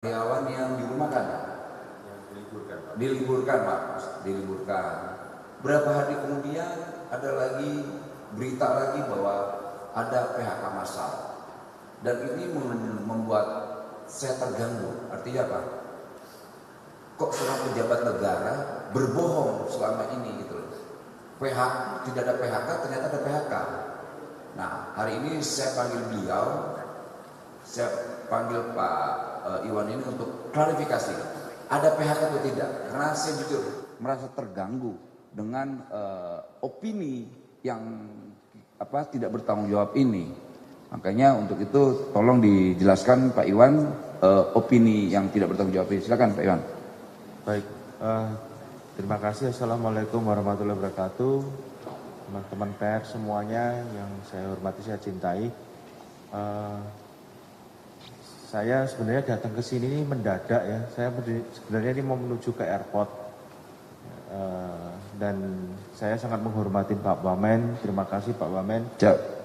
karyawan yang dirumahkan, diliburkan Pak, diliburkan. Berapa hari kemudian ada lagi berita lagi bahwa ada PHK massal, dan ini membuat saya terganggu. Artinya apa? Kok seorang pejabat negara berbohong selama ini gitu loh. Tidak ada PHK, ternyata ada PHK. Nah, hari ini saya panggil beliau, saya panggil Pak Iwan ini untuk klarifikasi, ada PHK atau tidak? Karena saya jujur merasa terganggu dengan opini yang tidak bertanggung jawab ini. Makanya untuk itu tolong dijelaskan Pak Iwan opini yang tidak bertanggung jawab ini. Silakan Pak Iwan. Baik, terima kasih. Assalamualaikum warahmatullahi wabarakatuh. Teman-teman pers semuanya yang saya hormati, saya cintai. Saya sebenarnya datang ke sini ini mendadak ya. Saya sebenarnya ini mau menuju ke airport. Dan saya sangat menghormati Pak Wamen. Terima kasih Pak Wamen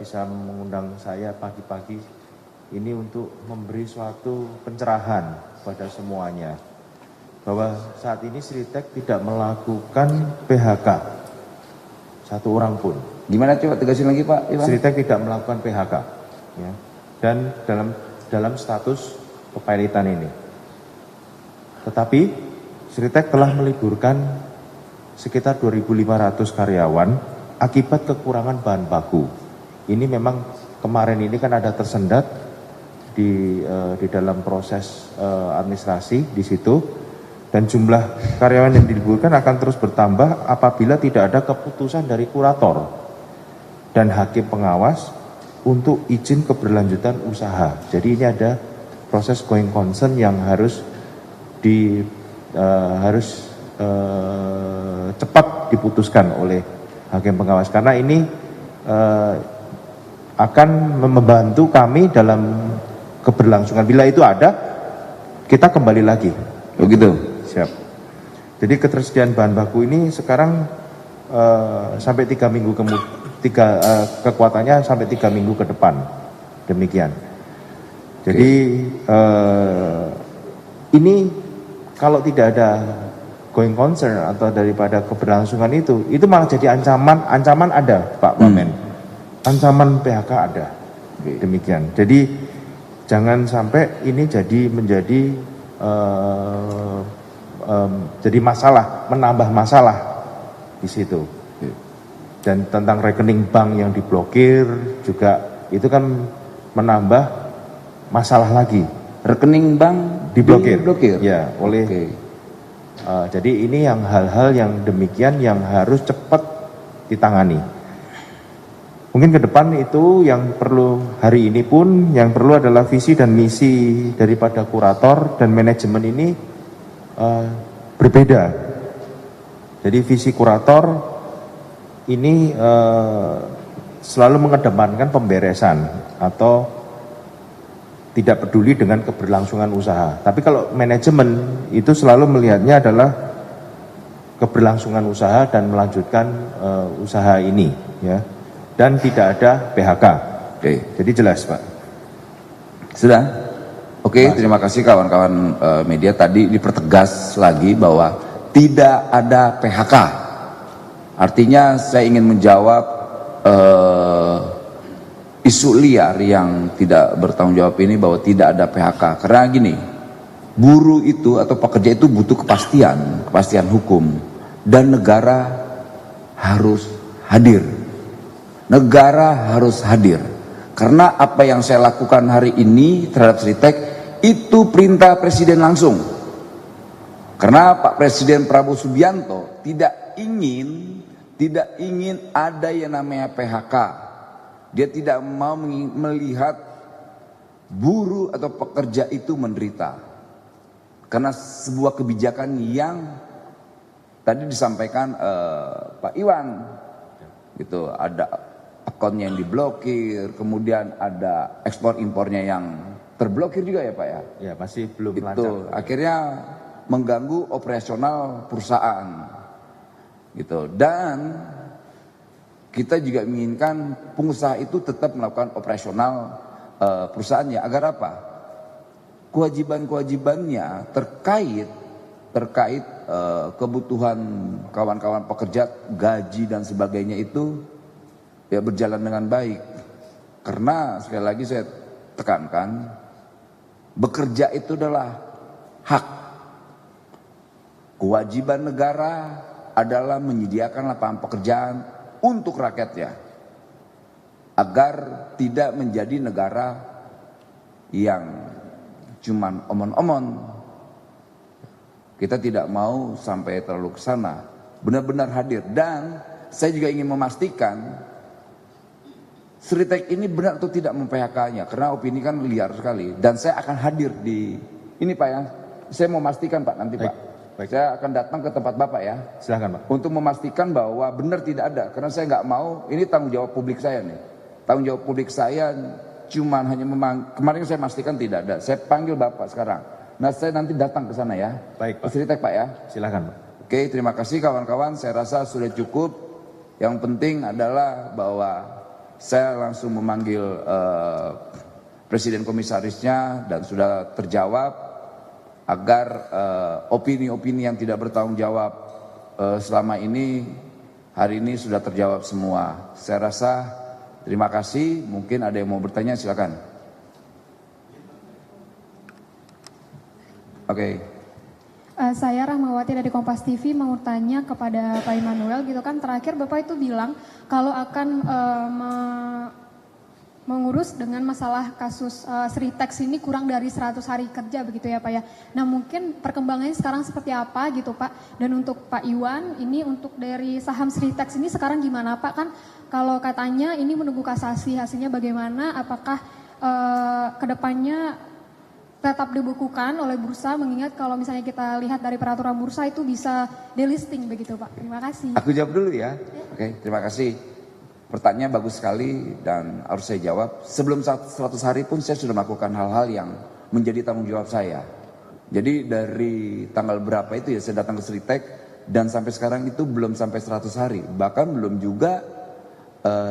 bisa mengundang saya pagi-pagi ini untuk memberi suatu pencerahan pada semuanya. Bahwa saat ini Sritek tidak melakukan PHK satu orang pun. Gimana coba tegasin lagi Pak Iwan? Sritek tidak melakukan PHK ya. Dan dalam status kepailitan ini. Tetapi Sritek telah meliburkan sekitar 2.500 karyawan akibat kekurangan bahan baku. Ini memang kemarin ini kan ada tersendat di dalam proses administrasi di situ, dan jumlah karyawan yang diliburkan akan terus bertambah apabila tidak ada keputusan dari kurator dan hakim pengawas untuk izin keberlanjutan usaha. Jadi ini ada proses going concern yang harus cepat diputuskan oleh hakim pengawas, karena ini akan membantu kami dalam keberlangsungan. Bila itu ada, kita kembali lagi. Begitu. Siap. Jadi ketersediaan bahan baku ini sekarang sampai 3 minggu kekuatannya sampai 3 minggu ke depan. Demikian. Jadi ini kalau tidak ada going concern atau daripada keberlangsungan itu malah jadi ancaman ada Pak Wamen. Ancaman PHK ada. Demikian. Jadi jangan sampai ini jadi masalah, menambah masalah di situ. Dan tentang rekening bank yang diblokir juga itu kan menambah masalah lagi. Rekening bank diblokir. Ya, oleh. Jadi ini yang hal-hal yang demikian yang harus cepat ditangani. Mungkin ke depan itu yang perlu hari ini pun yang perlu adalah visi dan misi daripada kurator dan manajemen ini berbeda. Jadi visi kurator ini selalu mengedepankan pemberesan atau tidak peduli dengan keberlangsungan usaha. Tapi kalau manajemen itu selalu melihatnya adalah keberlangsungan usaha dan melanjutkan usaha ini, ya. Dan tidak ada PHK. Oke. Jadi jelas Pak. Sudah. Oke, terima kasih kawan-kawan media. Tadi dipertegas lagi bahwa tidak ada PHK. Artinya saya ingin menjawab isu liar yang tidak bertanggung jawab ini bahwa tidak ada PHK. Karena gini, buruh itu atau pekerja itu butuh kepastian hukum, dan negara harus hadir. Negara harus hadir. Karena apa yang saya lakukan hari ini terhadap Sritek itu perintah Presiden langsung. Karena Pak Presiden Prabowo Subianto tidak ingin ada yang namanya PHK. Dia tidak mau melihat buruh atau pekerja itu menderita. Karena sebuah kebijakan yang tadi disampaikan Pak Iwan, gitu, ada akunnya yang diblokir, kemudian ada ekspor impornya yang terblokir juga ya Pak ya? Ya, masih belum itu lancar. akhirnya mengganggu operasional perusahaan, gitu. Dan kita juga menginginkan pengusaha itu tetap melakukan operasional perusahaannya, agar apa? kewajiban-kewajibannya terkait kebutuhan kawan-kawan pekerja, gaji dan sebagainya itu ya berjalan dengan baik. Karena sekali lagi saya tekankan, bekerja itu adalah hak. Kewajiban negara adalah menyediakan lapangan pekerjaan untuk rakyatnya, agar tidak menjadi negara yang cuman omon-omon. Kita tidak mau sampai terlalu ke sana, benar-benar hadir. Dan saya juga ingin memastikan Sritek ini benar atau tidak mem-PHK-nya, karena opini kan liar sekali. Dan saya akan hadir di ini Pak ya. Saya mau memastikan Pak nanti Pak. Baik. Saya akan datang ke tempat Bapak ya. Silakan Pak. Untuk memastikan bahwa benar tidak ada, karena saya nggak mau, ini tanggung jawab publik saya nih. Tanggung jawab publik saya cuman hanya kemarin saya pastikan tidak ada. Saya panggil Bapak sekarang. Nah saya nanti datang ke sana ya. Baik Pak. Sritek Pak ya. Silakan Pak. Oke, terima kasih kawan-kawan. Saya rasa sudah cukup. Yang penting adalah bahwa saya langsung memanggil presiden komisarisnya dan sudah terjawab agar opini-opini yang tidak bertanggung jawab selama ini hari ini sudah terjawab semua. Saya rasa terima kasih. Mungkin ada yang mau bertanya, silakan. Oke. Saya Rahmawati dari Kompas TV mau tanya kepada Pak Immanuel gitu kan, terakhir Bapak itu bilang kalau akan mengurus dengan masalah kasus Sritek ini kurang dari 100 hari kerja begitu ya Pak ya. Nah mungkin perkembangannya sekarang seperti apa gitu Pak. Dan untuk Pak Iwan ini untuk dari saham Sritek ini sekarang gimana Pak, kan kalau katanya ini menunggu kasasi, hasilnya bagaimana, apakah kedepannya tetap dibukukan oleh bursa, mengingat kalau misalnya kita lihat dari peraturan bursa itu bisa delisting begitu Pak. Terima kasih. Aku jawab dulu ya. Oke, terima kasih. Pertanyaan bagus sekali dan harus saya jawab. Sebelum 100 hari pun saya sudah melakukan hal-hal yang menjadi tanggung jawab saya. Jadi dari tanggal berapa itu ya saya datang ke Sritek dan sampai sekarang itu belum sampai 100 hari. Bahkan belum juga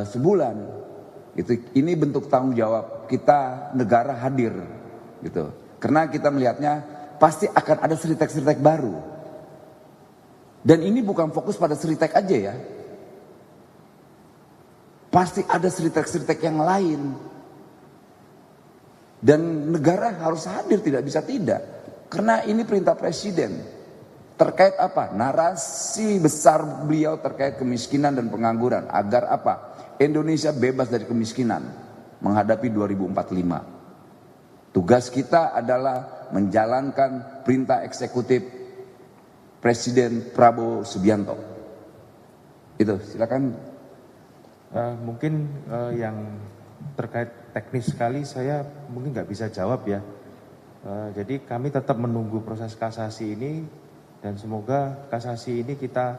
sebulan. Ini bentuk tanggung jawab kita, negara hadir gitu. Karena kita melihatnya pasti akan ada Sritek baru. Dan ini bukan fokus pada Sritek aja ya. Pasti ada Sritek yang lain. Dan negara harus hadir, tidak bisa tidak. Karena ini perintah presiden. Terkait apa? Narasi besar beliau terkait kemiskinan dan pengangguran. Agar apa? Indonesia bebas dari kemiskinan menghadapi 2045. Tugas kita adalah menjalankan perintah eksekutif Presiden Prabowo Subianto. Itu, silakan. Mungkin yang terkait teknis sekali saya mungkin nggak bisa jawab ya. Jadi kami tetap menunggu proses kasasi ini dan semoga kasasi ini kita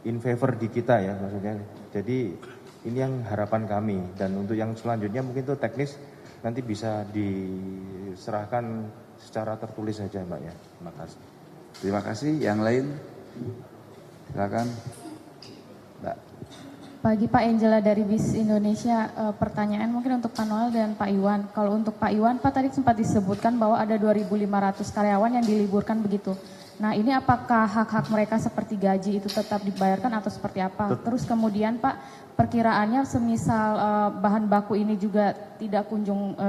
in favor di kita ya maksudnya. Jadi ini yang harapan kami, dan untuk yang selanjutnya mungkin itu teknis nanti bisa diserahkan secara tertulis saja Mbak ya. Terima kasih. Terima kasih. Yang lain? Silakan. Mbak. Pagi Pak, Angela dari BIS Indonesia. Pertanyaan mungkin untuk Pak Noel dan Pak Iwan. Kalau untuk Pak Iwan, Pak tadi sempat disebutkan bahwa ada 2.500 karyawan yang diliburkan begitu. Nah ini apakah hak-hak mereka seperti gaji itu tetap dibayarkan atau seperti apa? Terus kemudian Pak, perkiraannya semisal bahan baku ini juga tidak kunjung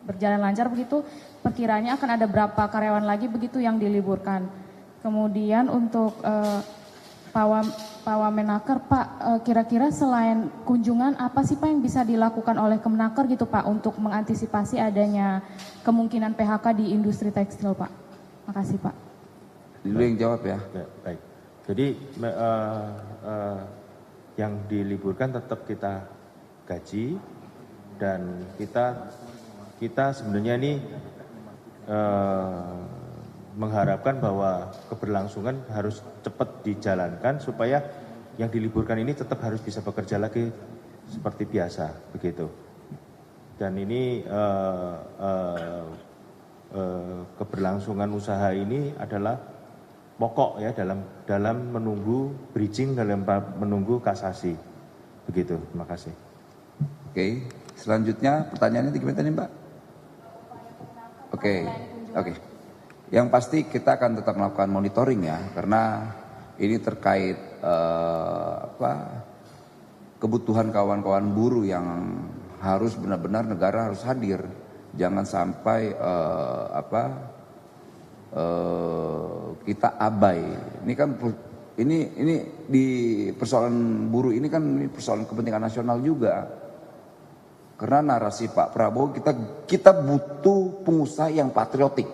berjalan lancar begitu, perkiraannya akan ada berapa karyawan lagi begitu yang diliburkan? Kemudian untuk Pak Wamenaker, Pak, kira-kira selain kunjungan apa sih Pak yang bisa dilakukan oleh Kemenaker gitu Pak untuk mengantisipasi adanya kemungkinan PHK di industri tekstil Pak? Makasih Pak. Dulu yang jawab ya. Baik. Jadi yang diliburkan tetap kita gaji, dan kita sebenarnya ini mengharapkan bahwa keberlangsungan harus cepat dijalankan supaya yang diliburkan ini tetap harus bisa bekerja lagi seperti biasa begitu. Dan ini keberlangsungan usaha ini adalah pokok ya dalam menunggu bridging, dalam menunggu kasasi begitu. Terima kasih. Oke, selanjutnya pertanyaannya gimana tadi Mbak? Oke. Yang pasti kita akan tetap melakukan monitoring ya, karena ini terkait kebutuhan kawan-kawan buruh yang harus benar-benar negara harus hadir. Jangan sampai kita abai. Ini kan ini di persoalan buruh ini kan persoalan kepentingan nasional juga. Karena narasi Pak Prabowo kita butuh pengusaha yang patriotik.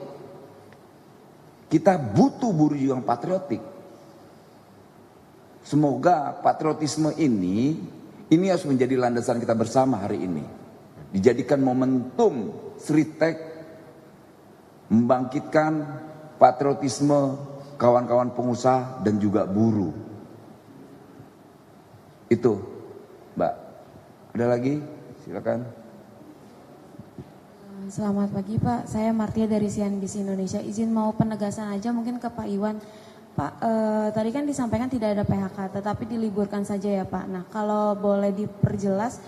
Kita butuh buruh yang patriotik. Semoga patriotisme ini harus menjadi landasan kita bersama hari ini. Dijadikan momentum Sritek membangkitkan patriotisme kawan-kawan pengusaha dan juga buruh. Itu, Mbak. Ada lagi? Silakan. Selamat pagi Pak, saya Martia dari CNBC Indonesia. Izin mau penegasan aja mungkin ke Pak Iwan. Pak, tadi kan disampaikan tidak ada PHK, tetapi diliburkan saja ya Pak. Nah, kalau boleh diperjelas,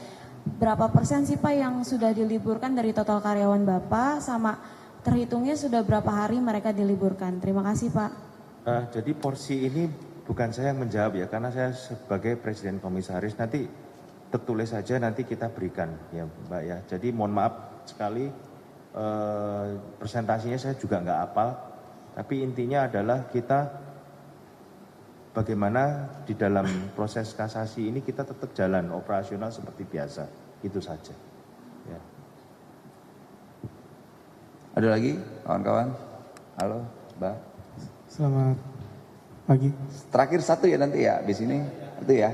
berapa persen sih Pak yang sudah diliburkan dari total karyawan Bapak, sama terhitungnya sudah berapa hari mereka diliburkan? Terima kasih Pak. Jadi porsi ini bukan saya yang menjawab ya, karena saya sebagai Presiden Komisaris nanti tertulis saja nanti kita berikan ya Mbak ya. Jadi mohon maaf sekali presentasinya saya juga nggak hafal, tapi intinya adalah kita bagaimana di dalam proses kasasi ini kita tetap jalan operasional seperti biasa, itu saja. Ya. Ada lagi kawan-kawan? Halo, Mbak. Selamat pagi. Terakhir satu ya nanti ya di sini, itu ya.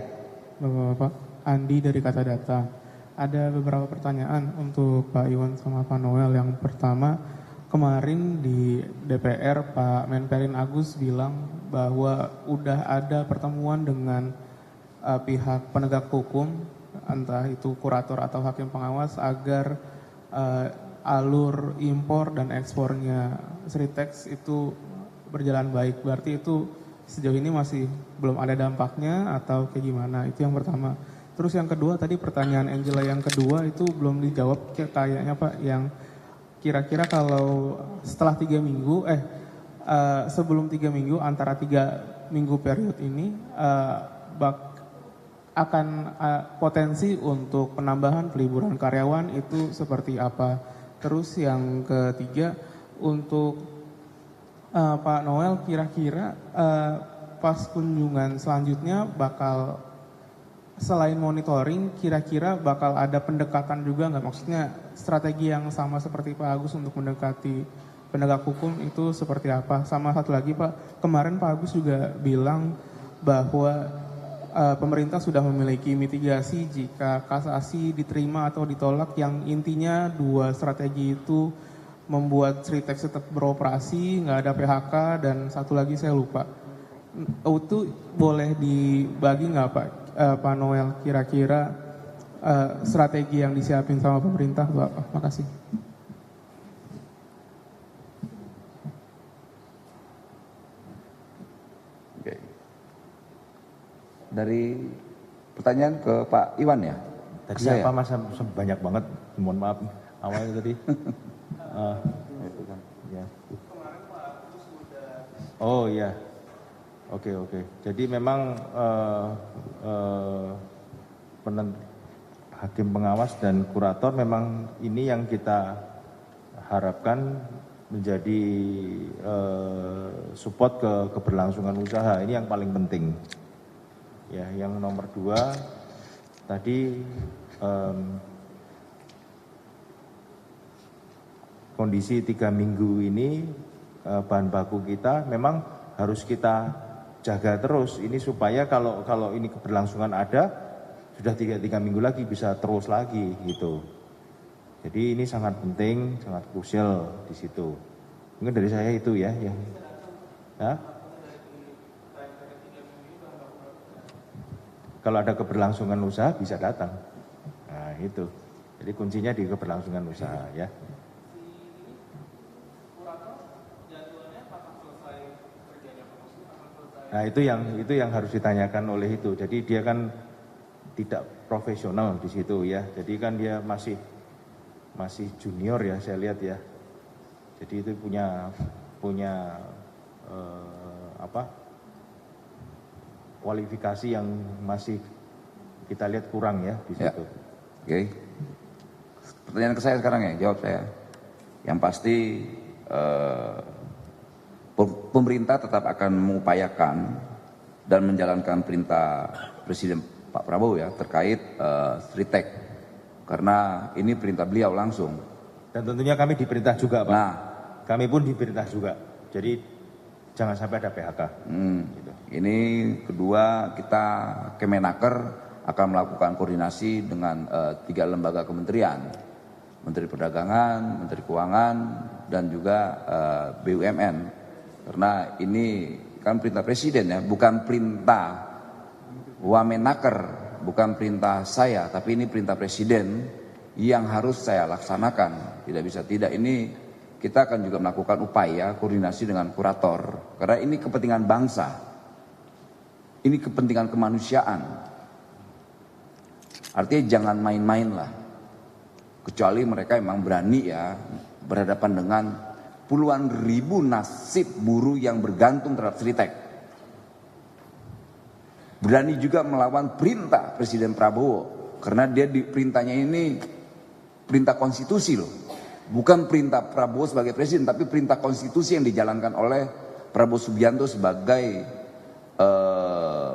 Bapak-bapak, Andi dari Kata Data. Ada beberapa pertanyaan untuk Pak Iwan sama Pak Noel. Yang pertama, kemarin di DPR Pak Menperin Agus bilang bahwa udah ada pertemuan dengan pihak penegak hukum, entah itu kurator atau hakim pengawas, agar alur impor dan ekspornya Sritex itu berjalan baik. Berarti itu sejauh ini masih belum ada dampaknya atau kayak gimana? Itu yang pertama. Terus yang kedua, tadi pertanyaan Angela yang kedua itu belum dijawab kayaknya Pak, yang kira-kira kalau setelah 3 minggu, sebelum 3 minggu, antara 3 minggu period ini akan potensi untuk penambahan peliburan karyawan itu seperti apa. Terus yang ketiga, untuk Pak Noel, kira-kira pas kunjungan selanjutnya bakal selain monitoring, kira-kira bakal ada pendekatan juga nggak? Maksudnya strategi yang sama seperti Pak Agus untuk mendekati penegak hukum itu seperti apa? Sama satu lagi Pak, kemarin Pak Agus juga bilang bahwa pemerintah sudah memiliki mitigasi jika kasasi diterima atau ditolak, yang intinya 2 strategi itu membuat Sritex tetap beroperasi, nggak ada PHK, dan satu lagi saya lupa. Itu boleh dibagi nggak Pak Noel, kira-kira strategi yang disiapin sama pemerintah Pak? Makasih. Oke. Dari pertanyaan ke Pak Iwan ya? Tadi apa Mas, banyak banget, mohon maaf awalnya tadi. Ya. Oh iya. Oke. Jadi memang hakim pengawas dan kurator memang ini yang kita harapkan menjadi support ke keberlangsungan usaha. Ini yang paling penting. Ya, yang nomor 2 tadi kondisi 3 minggu ini bahan baku kita memang harus kita jaga terus ini supaya kalau ini keberlangsungan ada, sudah 3 minggu lagi bisa terus lagi gitu. Jadi ini sangat penting, sangat krusial di situ. Mungkin dari saya itu ya. Kalau ada keberlangsungan usaha bisa datang. Nah itu. Jadi kuncinya di keberlangsungan usaha ya. Nah itu yang harus ditanyakan oleh itu. Jadi dia kan tidak profesional di situ ya. Jadi kan dia masih junior ya saya lihat ya. Jadi itu punya kualifikasi yang masih kita lihat kurang ya di Ya. situ. Oke. Pertanyaan ke saya sekarang ya, jawab saya. Yang pasti pemerintah tetap akan mengupayakan dan menjalankan perintah Presiden Pak Prabowo ya terkait Sritek, karena ini perintah beliau langsung. Dan tentunya kami diperintah juga Pak. Nah, Kami pun diperintah juga. Jadi jangan sampai ada PHK. Gitu. ini kedua, kita Kemenaker akan melakukan koordinasi dengan 3 lembaga kementerian, Menteri Perdagangan, Menteri Keuangan, dan juga BUMN. Karena ini kan perintah Presiden ya, bukan perintah Wamenaker, bukan perintah saya, tapi ini perintah Presiden yang harus saya laksanakan. Tidak bisa tidak, ini kita akan juga melakukan upaya koordinasi dengan kurator. Karena ini kepentingan bangsa, ini kepentingan kemanusiaan. Artinya jangan main-main lah. Kecuali mereka memang berani ya berhadapan dengan puluhan ribu nasib buruh yang bergantung terhadap Sritek. Berani juga melawan perintah Presiden Prabowo. Karena dia di perintahnya ini perintah konstitusi loh. Bukan perintah Prabowo sebagai presiden, tapi perintah konstitusi yang dijalankan oleh Prabowo Subianto sebagai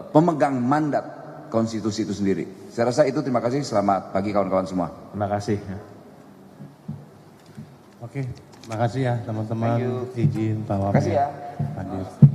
pemegang mandat konstitusi itu sendiri. Saya rasa itu, terima kasih, selamat pagi kawan-kawan semua. Terima kasih. Oke, makasih ya teman-teman. Izin Pak Wamen Makasih ya. hadir.